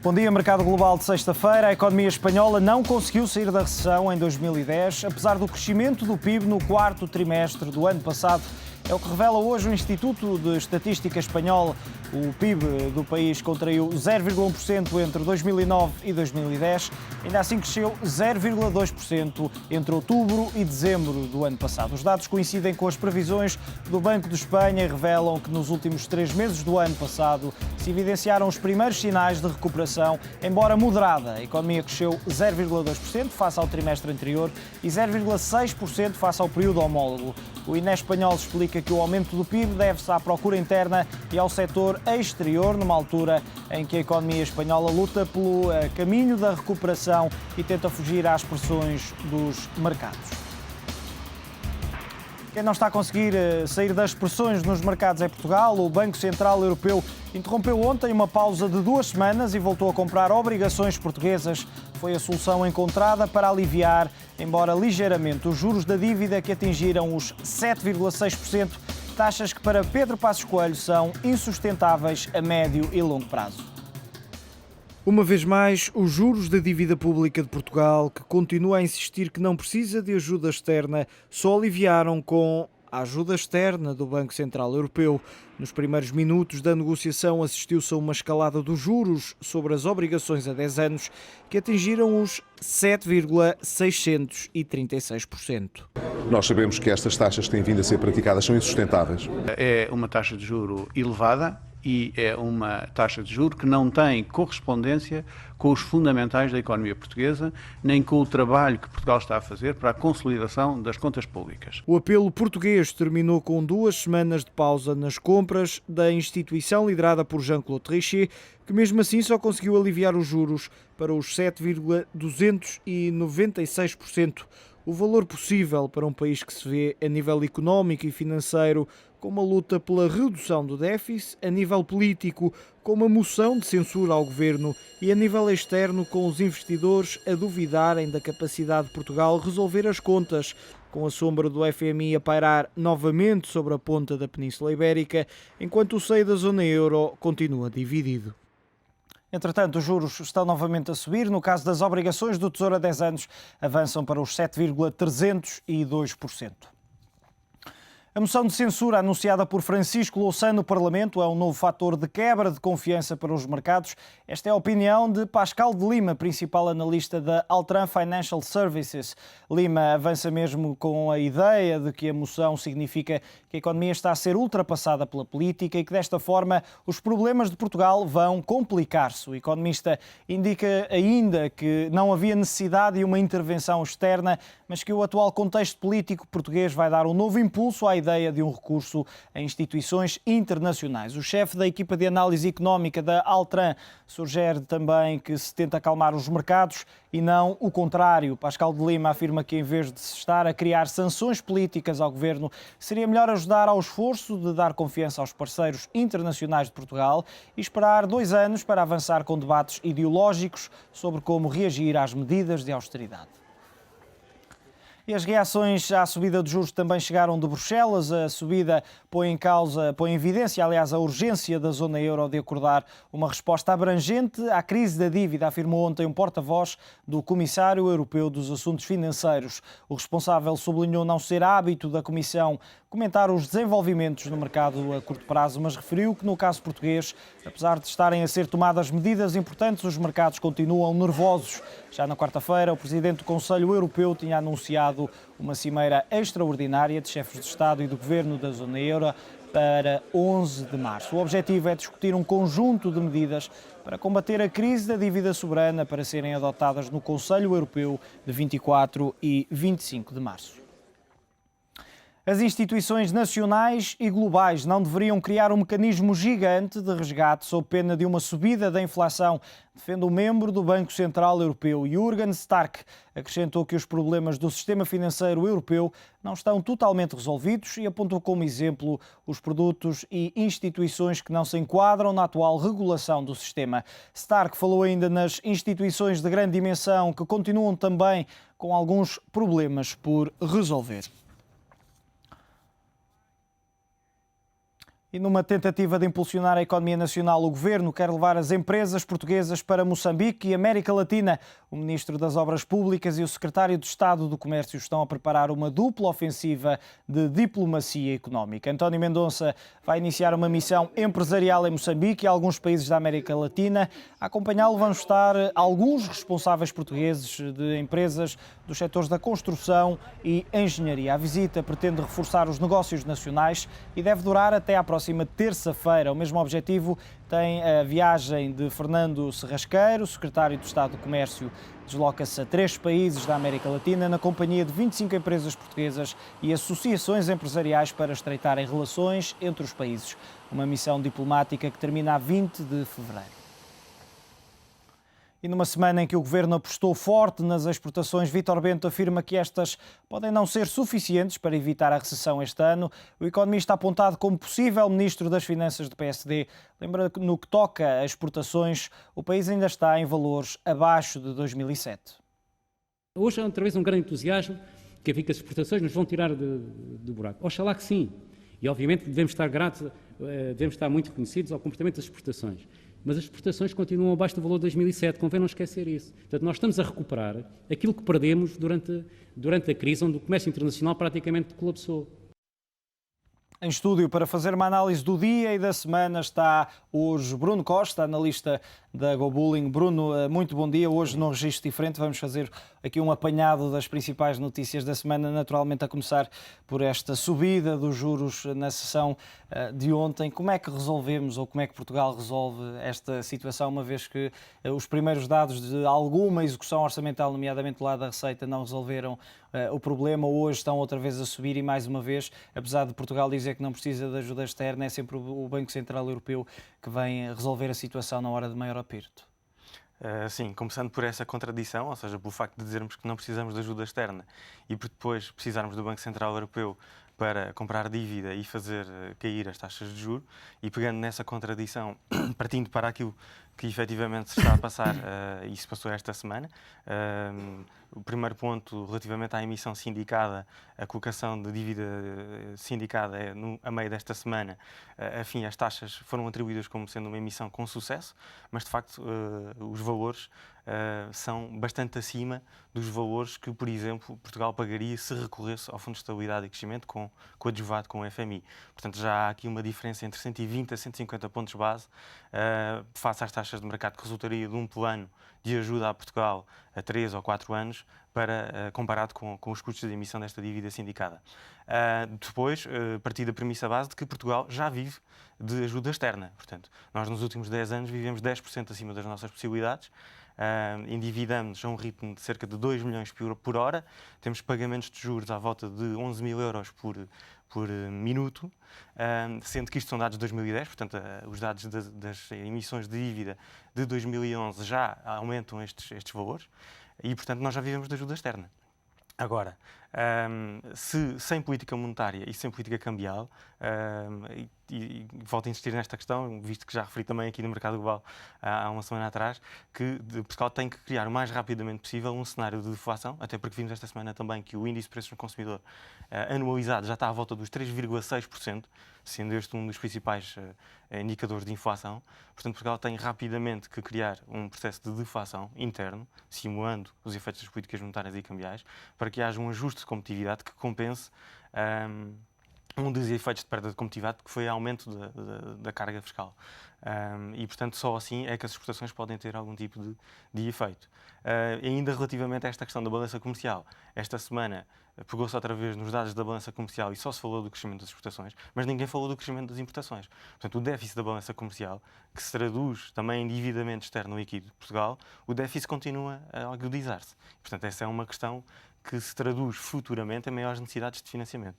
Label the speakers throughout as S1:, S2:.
S1: Bom dia, mercado global de sexta-feira. A economia espanhola não conseguiu sair da recessão em 2010, apesar do crescimento do PIB no quarto trimestre do ano passado. É o que revela hoje o Instituto de Estatística Espanhol. O PIB do país contraiu 0,1% entre 2009 e 2010. Ainda assim cresceu 0,2% entre outubro e dezembro do ano passado. Os dados coincidem com as previsões do Banco de Espanha e revelam que nos últimos 3 meses do ano passado se evidenciaram os primeiros sinais de recuperação, embora moderada. A economia cresceu 0,2% face ao trimestre anterior e 0,6% face ao período homólogo. O INE espanhol explica que o aumento do PIB deve-se à procura interna e ao setor exterior, numa altura em que a economia espanhola luta pelo caminho da recuperação e tenta fugir às pressões dos mercados. Quem não está a conseguir sair das pressões nos mercados é Portugal. O Banco Central Europeu interrompeu ontem uma pausa de 2 semanas e voltou a comprar obrigações portuguesas. Foi a solução encontrada para aliviar, embora ligeiramente, os juros da dívida que atingiram os 7,6%, taxas que para Pedro Passos Coelho são insustentáveis a médio e longo prazo. Uma vez mais, os juros da dívida pública de Portugal, que continua a insistir que não precisa de ajuda externa, só aliviaram com a ajuda externa do Banco Central Europeu. Nos primeiros minutos da negociação assistiu-se a uma escalada dos juros sobre as obrigações a 10 anos que atingiram os 7,636%.
S2: Nós sabemos que estas taxas que têm vindo a ser praticadas são insustentáveis.
S3: É uma taxa de juro elevada e é uma taxa de juro que não tem correspondência com os fundamentais da economia portuguesa, nem com o trabalho que Portugal está a fazer para a consolidação das contas públicas.
S1: O apelo português terminou com 2 semanas de pausa nas compras da instituição liderada por Jean-Claude Trichet, que mesmo assim só conseguiu aliviar os juros para os 7,296%. O valor possível para um país que se vê a nível económico e financeiro com uma luta pela redução do déficit, a nível político com uma moção de censura ao governo e a nível externo com os investidores a duvidarem da capacidade de Portugal resolver as contas, com a sombra do FMI a pairar novamente sobre a ponta da Península Ibérica, enquanto o seio da zona euro continua dividido. Entretanto, os juros estão novamente a subir. No caso das obrigações do Tesouro a 10 anos, avançam para os 7,302%. A moção de censura anunciada por Francisco Louçã no Parlamento é um novo fator de quebra de confiança para os mercados. Esta é a opinião de Pascal de Lima, principal analista da Altran Financial Services. Lima avança mesmo com a ideia de que a moção significa que a economia está a ser ultrapassada pela política e que desta forma os problemas de Portugal vão complicar-se. O economista indica ainda que não havia necessidade de uma intervenção externa, mas que o atual contexto político português vai dar um novo impulso à ideia de um recurso a instituições internacionais. O chefe da equipa de análise económica da Altran sugere também que se tente acalmar os mercados e não o contrário. Pascal de Lima afirma que, em vez de se estar a criar sanções políticas ao governo, seria melhor ajudar ao esforço de dar confiança aos parceiros internacionais de Portugal e esperar 2 anos para avançar com debates ideológicos sobre como reagir às medidas de austeridade. E as reações à subida de juros também chegaram de Bruxelas. A subida põe em evidência, aliás, a urgência da zona euro de acordar uma resposta abrangente à crise da dívida, afirmou ontem um porta-voz do Comissário Europeu dos Assuntos Financeiros. O responsável sublinhou não ser hábito da Comissão comentar os desenvolvimentos no mercado a curto prazo, mas referiu que no caso português, apesar de estarem a ser tomadas medidas importantes, os mercados continuam nervosos. Já na quarta-feira, o Presidente do Conselho Europeu tinha anunciado uma cimeira extraordinária de chefes de Estado e do Governo da zona euro para 11 de março. O objetivo é discutir um conjunto de medidas para combater a crise da dívida soberana para serem adotadas no Conselho Europeu de 24 e 25 de março. As instituições nacionais e globais não deveriam criar um mecanismo gigante de resgate sob pena de uma subida da inflação, defende o membro do Banco Central Europeu. Jürgen Stark acrescentou que os problemas do sistema financeiro europeu não estão totalmente resolvidos e apontou como exemplo os produtos e instituições que não se enquadram na atual regulação do sistema. Stark falou ainda nas instituições de grande dimensão que continuam também com alguns problemas por resolver. E numa tentativa de impulsionar a economia nacional, o Governo quer levar as empresas portuguesas para Moçambique e América Latina. O Ministro das Obras Públicas e o Secretário de Estado do Comércio estão a preparar uma dupla ofensiva de diplomacia económica. António Mendonça vai iniciar uma missão empresarial em Moçambique e alguns países da América Latina. A acompanhá-lo vão estar alguns responsáveis portugueses de empresas dos setores da construção e engenharia. A visita pretende reforçar os negócios nacionais e deve durar até à próxima terça-feira. O mesmo objetivo tem a viagem de Fernando Serrasqueiro, secretário de Estado do Comércio. Desloca-se a 3 países da América Latina na companhia de 25 empresas portuguesas e associações empresariais para estreitarem relações entre os países. Uma missão diplomática que termina a 20 de fevereiro. E numa semana em que o Governo apostou forte nas exportações, Vítor Bento afirma que estas podem não ser suficientes para evitar a recessão este ano. O economista apontado como possível Ministro das Finanças do PSD lembra que no que toca a exportações, o país ainda está em valores abaixo de 2007.
S4: Hoje há outra vez um grande entusiasmo que as exportações nos vão tirar do buraco. Oxalá que sim. E obviamente devemos estar gratos, devemos estar muito reconhecidos ao comportamento das exportações. Mas as exportações continuam abaixo do valor de 2007, convém não esquecer isso. Portanto, nós estamos a recuperar aquilo que perdemos durante a crise, onde o comércio internacional praticamente colapsou.
S1: Em estúdio para fazer uma análise do dia e da semana está hoje Bruno Costa, analista da GoBulling. Bruno, muito bom dia. Hoje num registro diferente vamos fazer aqui um apanhado das principais notícias da semana, naturalmente a começar por esta subida dos juros na sessão de ontem. Como é que resolvemos ou como é que Portugal resolve esta situação, uma vez que os primeiros dados de alguma execução orçamental, nomeadamente do lado da Receita, não resolveram o problema, hoje estão outra vez a subir e mais uma vez, apesar de Portugal dizer que não precisa de ajuda externa, é sempre o Banco Central Europeu que vem resolver a situação na hora de maior aperto.
S5: Sim, começando por essa contradição, ou seja, pelo facto de dizermos que não precisamos de ajuda externa e por depois precisarmos do Banco Central Europeu para comprar dívida e fazer cair as taxas de juros, e pegando nessa contradição, partindo para aquilo que efetivamente se está a passar, e se passou esta semana. O primeiro ponto, relativamente à emissão sindicada, a colocação de dívida sindicada é a meio desta semana. Afim, as taxas foram atribuídas como sendo uma emissão com sucesso, mas de facto os valores são bastante acima dos valores que, por exemplo, Portugal pagaria se recorresse ao Fundo de Estabilidade e Crescimento coadjuvado com o FMI. Portanto, já há aqui uma diferença entre 120 a 150 pontos base face às taxas de mercado, que resultaria de um plano de ajuda a Portugal a 3 ou 4 anos, comparado com os custos de emissão desta dívida sindicada. Depois, partir da premissa base de que Portugal já vive de ajuda externa. Portanto, nós nos últimos 10 anos vivemos 10% acima das nossas possibilidades, endividamos a um ritmo de cerca de 2 milhões por hora, temos pagamentos de juros à volta de 11 mil euros por minuto, sendo que isto são dados de 2010, portanto, os dados das emissões de dívida de 2011 já aumentam estes valores e, portanto, nós já vivemos de ajuda externa. Agora, sem política monetária e sem política cambial, e volto a insistir nesta questão, visto que já referi também aqui no mercado global há uma semana atrás, que Portugal tem que criar o mais rapidamente possível um cenário de deflação, até porque vimos esta semana também que o índice de preços no consumidor anualizado já está à volta dos 3,6%, sendo este um dos principais indicadores de inflação. Portanto, Portugal tem rapidamente que criar um processo de deflação interno, simulando os efeitos das políticas monetárias e cambiais, para que haja um ajuste de competitividade que compense um dos efeitos de perda de competitividade, que foi o aumento da carga fiscal. E, portanto, só assim é que as exportações podem ter algum tipo de efeito. Ainda relativamente a esta questão da balança comercial, esta semana pegou-se outra vez nos dados da balança comercial e só se falou do crescimento das exportações, mas ninguém falou do crescimento das importações. Portanto, o déficit da balança comercial, que se traduz também em endividamento externo líquido de Portugal, o déficit continua a agudizar-se. Portanto, essa é uma questão que se traduz futuramente em maiores necessidades de financiamento.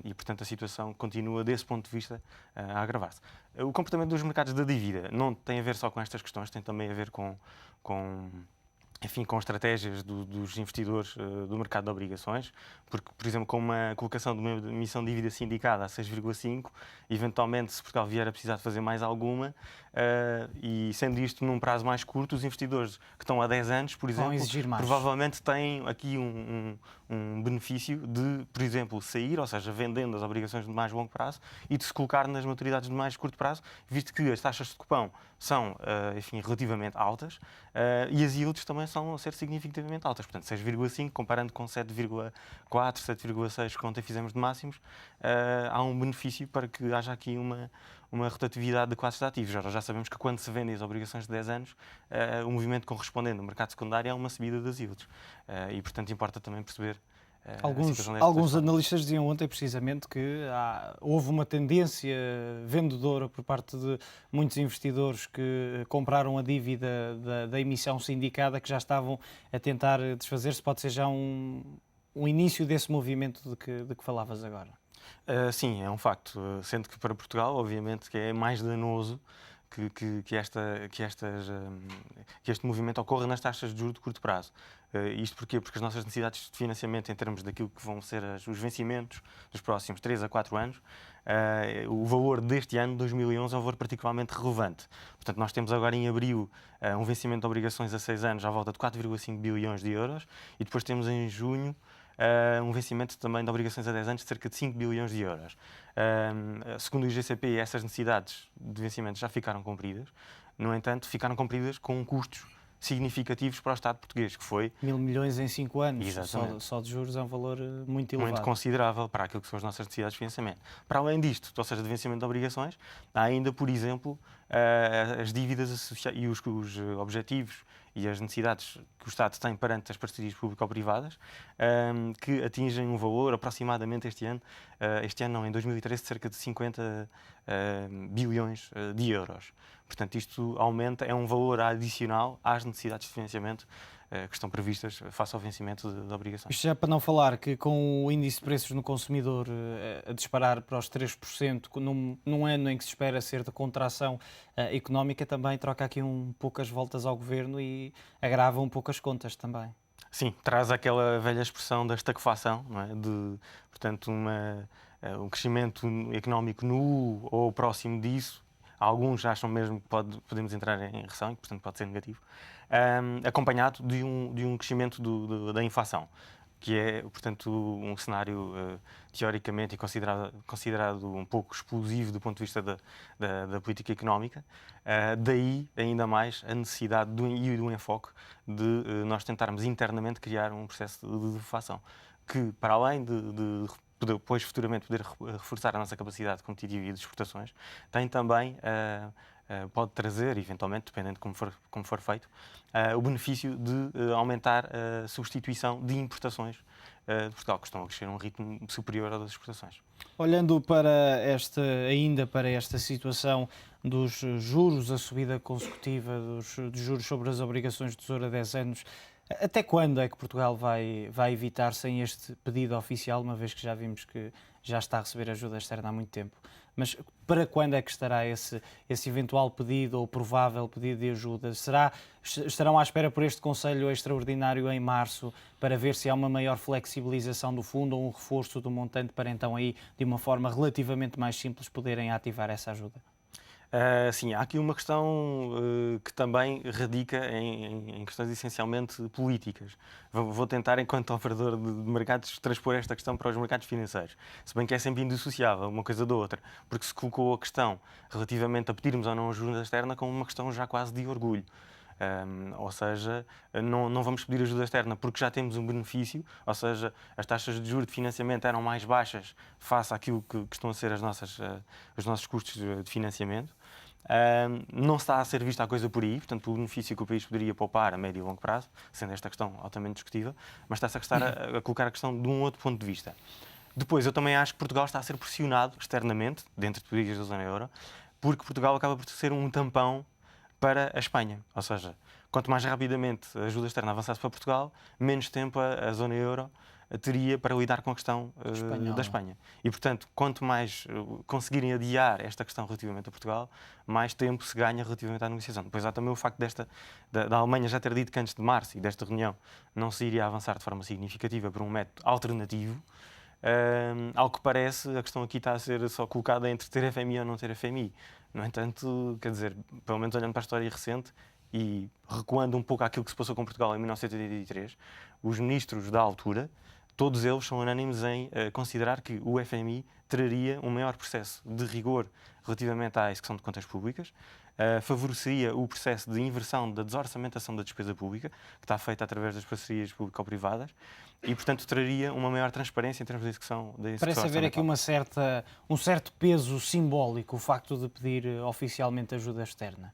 S5: E, portanto, a situação continua, desse ponto de vista, a agravar-se. O comportamento dos mercados da dívida não tem a ver só com estas questões, tem também a ver com enfim, com estratégias dos investidores do mercado de obrigações, porque, por exemplo, com uma colocação de uma emissão de dívida sindicada a 6,5, eventualmente, se Portugal vier a precisar de fazer mais alguma, e sendo isto num prazo mais curto, os investidores que estão há 10 anos, por exemplo, provavelmente têm aqui um benefício de, por exemplo, sair, ou seja, vendendo as obrigações de mais longo prazo e de se colocar nas maturidades de mais curto prazo, visto que as taxas de cupão são, enfim, relativamente altas e as yields também são a ser significativamente altas. Portanto, 6,5 comparando com 7,4, 7,6 que ontem fizemos de máximos, há um benefício para que haja aqui uma rotatividade de classes de ativos. Já sabemos que quando se vendem as obrigações de 10 anos, o movimento correspondente no mercado secundário é uma subida das yields. E, portanto, importa também perceber
S1: Alguns analistas diziam ontem precisamente que houve uma tendência vendedora por parte de muitos investidores que compraram a dívida da emissão sindicada, que já estavam a tentar desfazer-se. Pode ser já um início desse movimento de que falavas agora?
S5: Sim, é um facto. Sendo que para Portugal, obviamente, que é mais danoso que este movimento ocorra nas taxas de juros de curto prazo. Isto porquê? Porque as nossas necessidades de financiamento, em termos daquilo que vão ser os vencimentos dos próximos 3 a 4 anos, o valor deste ano, 2011, é um valor particularmente relevante. Portanto, nós temos agora em abril um vencimento de obrigações a 6 anos à volta de 4,5 bilhões de euros e depois temos em junho um vencimento também de obrigações a 10 anos de cerca de 5 bilhões de euros. Segundo o IGCP, essas necessidades de vencimento já ficaram cumpridas. No entanto, ficaram cumpridas com custos significativos para o Estado português, que foi...
S1: 1.000 milhões em 5 anos, só de juros, é um valor muito elevado.
S5: Muito considerável para aquilo que são as nossas necessidades de financiamento. Para além disto, ou seja, de vencimento de obrigações, há ainda, por exemplo, as dívidas associadas e os objetivos e as necessidades que o Estado tem perante as parcerias público-privadas, que atingem um valor aproximadamente em 2013, de cerca de 50 bilhões de euros. Portanto, isto aumenta, é um valor adicional às necessidades de financiamento que estão previstas face ao vencimento de obrigações.
S1: Isto já para não falar que com o índice de preços no consumidor a disparar para os 3%, num ano em que se espera ser de contração económica, também troca aqui um pouco as voltas ao governo e agrava um pouco as contas também.
S5: Sim, traz aquela velha expressão da estagflação, não é? Portanto, um crescimento económico nulo ou próximo disso. Alguns acham mesmo que podemos entrar em recessão e, portanto, pode ser negativo, acompanhado de um crescimento da inflação, que é, portanto, um cenário teoricamente e considerado um pouco explosivo do ponto de vista da política económica. Daí, ainda mais, a necessidade do enfoque de nós tentarmos internamente criar um processo de deflação, que, para além de depois futuramente poder reforçar a nossa capacidade competitiva e de exportações, tem também, pode trazer, eventualmente, dependendo de como for feito, o benefício de aumentar a substituição de importações de Portugal, que estão a crescer a um ritmo superior ao das exportações.
S1: Olhando para esta situação dos juros, a subida consecutiva dos juros sobre as obrigações de tesouro a 10 anos, até quando é que Portugal vai evitar sem este pedido oficial, uma vez que já vimos que já está a receber ajuda externa há muito tempo? Mas para quando é que estará esse eventual pedido ou provável pedido de ajuda? Estarão à espera por este Conselho Extraordinário em março para ver se há uma maior flexibilização do fundo ou um reforço do montante para então aí, de uma forma relativamente mais simples, poderem ativar essa ajuda?
S5: Sim, há aqui uma questão que também radica em questões essencialmente políticas. Vou tentar, enquanto operador de mercados, transpor esta questão para os mercados financeiros. Se bem que é sempre indissociável uma coisa da outra, porque se colocou a questão relativamente a pedirmos ou não ajuda externa como uma questão já quase de orgulho. Ou seja, não vamos pedir ajuda externa porque já temos um benefício, ou seja, as taxas de juros de financiamento eram mais baixas face àquilo que estão a ser os nossos custos de financiamento. Não está a ser vista a coisa por aí, portanto, o benefício que o país poderia poupar a médio e longo prazo, sendo esta questão altamente discutível, mas está-se a colocar a questão de um outro ponto de vista. Depois, eu também acho que Portugal está a ser pressionado externamente, dentro de países da zona euro, porque Portugal acaba por ser um tampão para a Espanha. Ou seja, quanto mais rapidamente a ajuda externa avançasse para Portugal, menos tempo a zona euro teria para lidar com a questão
S1: Espanhola.
S5: da Espanha. E, portanto, quanto mais conseguirem adiar esta questão relativamente a Portugal, mais tempo se ganha relativamente à negociação. Depois há também o facto da Alemanha já ter dito que antes de março e desta reunião não se iria avançar de forma significativa para um método alternativo. Ao que parece, a questão aqui está a ser só colocada entre ter FMI ou não ter FMI. No entanto, quer dizer, pelo menos olhando para a história recente e recuando um pouco àquilo que se passou com Portugal em 1983, os ministros da altura, todos eles são unânimes em considerar que o FMI traria um maior processo de rigor relativamente à execução de contas públicas, favoreceria o processo de inversão da desorçamentação da despesa pública, que está feita através das parcerias público-privadas, e, portanto, traria uma maior transparência em termos de execução
S1: Parece haver aqui
S5: orçamental.
S1: um certo peso simbólico o facto de pedir oficialmente ajuda externa.